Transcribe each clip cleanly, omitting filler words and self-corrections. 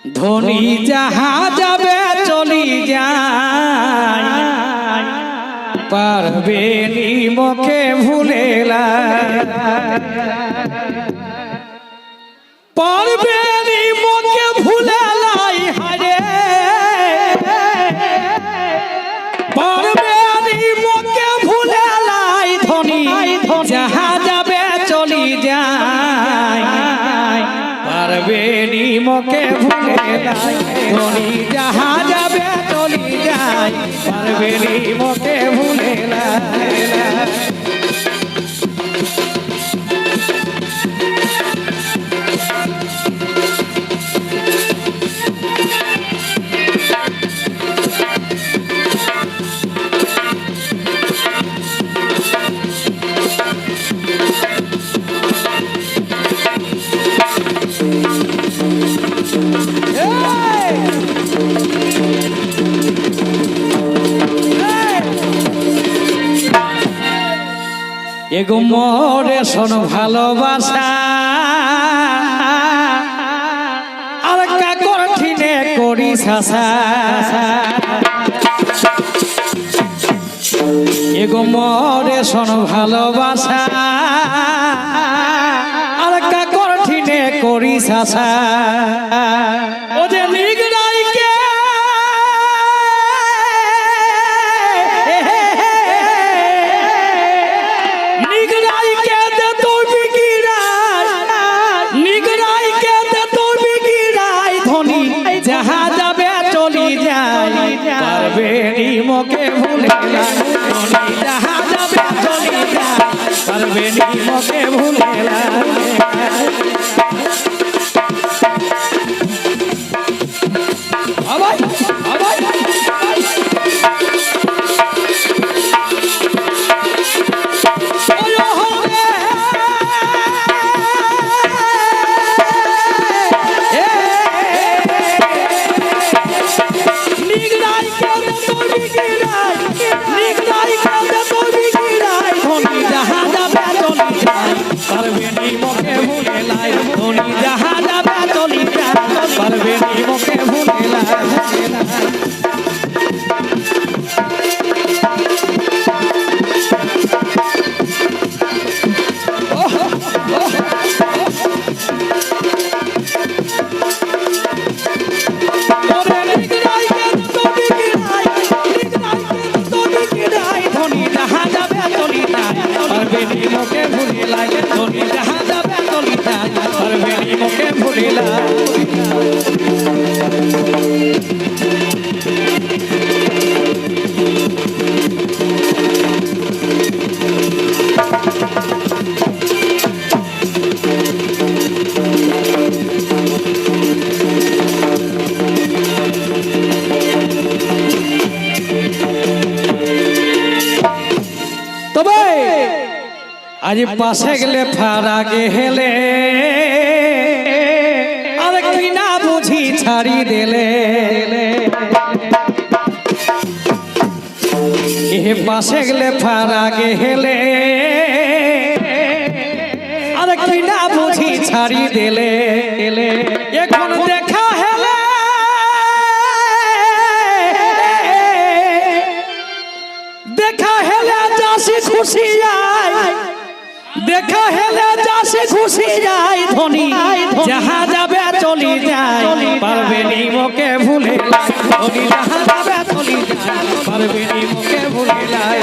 ধনী যাহা যাবে চলি যায়, পারবে নিমকে ভুলেলা, পারবে নিমকে ভুলেলাই হারে, পারবে নিমকে ভুলেলাই ধনী যাহা যাবে চলি যায়, পারবে নিমকে ভুলেলাই ধনী যাহা যাবে চলি যায়, পারবে নিমকে ভুলেলাই। এগো মোরে শোন ভালোবাসা আর কাকর ঠিনে করি শাসা, এগো মোরে শোন ভালোবাসা আর কাকর ঠিনে করি শাসা, ও যে নিগড়াইকে পারবে নিমকে ভুলেলাই ধনী যাহা যাবে চলি যায়, পারবে নিমকে ভুলেলাই। আবাই আবাই পারবে নিমকে ভুলেলাই ধনী যাহা যাবে চলি যায়, পারবে নিমকে ভুলেলাই। নিমকে ভুলিলাই ধনী যাহা যাবে চলি যায়, পারবে নিমকে ভুলিলাই। তবে আজ পাশে গেলে ফারাগে হেলে আর কিনা বুঝি ছাড়ি দিলে, এ পাশে গেলে ফারাগে হেলে আর কিনা বুঝি ছাড়ি দিলে, এখন দেখা হেলে দেখা হেলে যাসি খুশি যায়, দেখা হেলে যাসি খুশি যায় ধনী যাহা যাবে চলি যায়, পারবে নিমকে ভুলেলাই ধনী যাহা যাবে চলি যায়, পারবে নিমকে ভুলেলাই।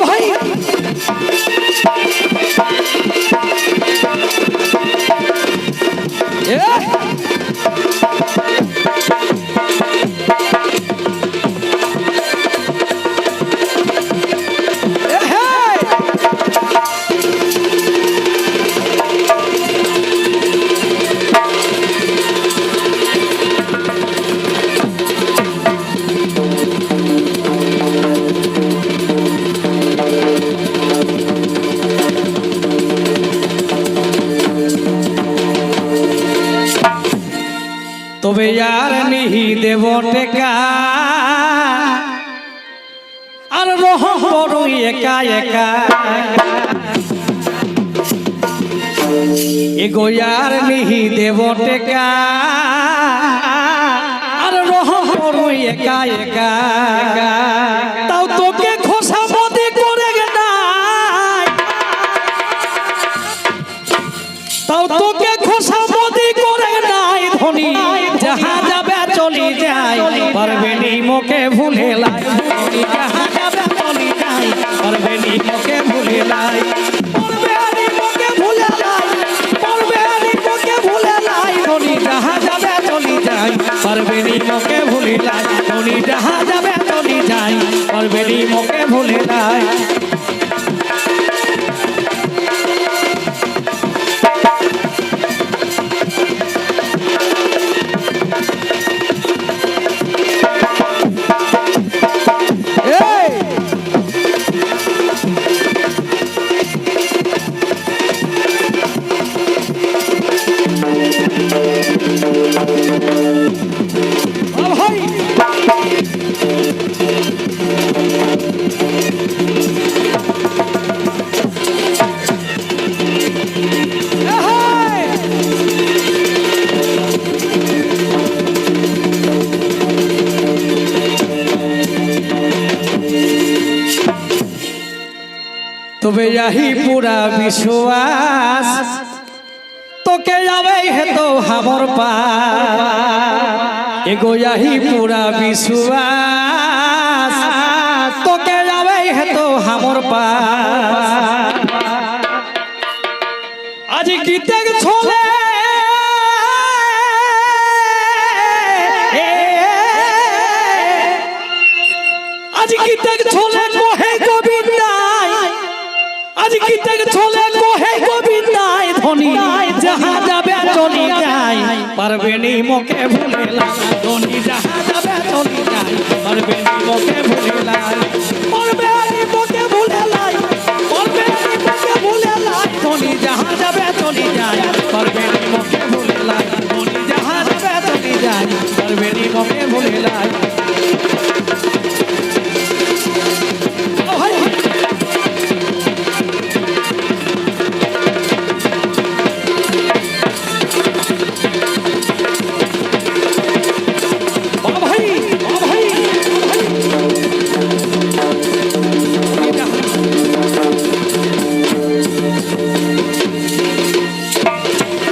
ভাই তবে আর নিহি দেব টেকা আর রহম বড় একা একা এগোয়ার নিহি দেব টেকা আর রহম বড় একা একা তাও তোকে খোসা মতে করে নাই তাও তোকে খোসা মতে করে নাই ধনী যাহা যাবে চলি যায় পারবে নি মোকে ভুলে লাই যাহা যাবে চলি যায় পারবে নি মোকে ভুলে লাই পারবে নি মোকে ভুলে লাই পারবে নি মোকে ভুলে লাই ধনী যাহা যাবে চলি যায় পারবে নি মোকে ভুলে লাই ধনী যাহা যাবে চলি যায় পারবে নি মোকে ভুলে লাই তবে यही पूरा विश्वास তোকে যাবে হেতো হামর পা এগো यही पूरा विश्वास তোকে যাবে হেতো হামর পা আজ গীতে ছোলে আজ গীতে ছোলে কোহে গোবিন্দাই আজ গীতে ছোলে কোহে গোবিন্দাই ধনী যাহা যাবে চলি যায় পারবে নি মোকে ভুলে লাই ধনী যাহা যাবে চলি যায় পারবে নি মোকে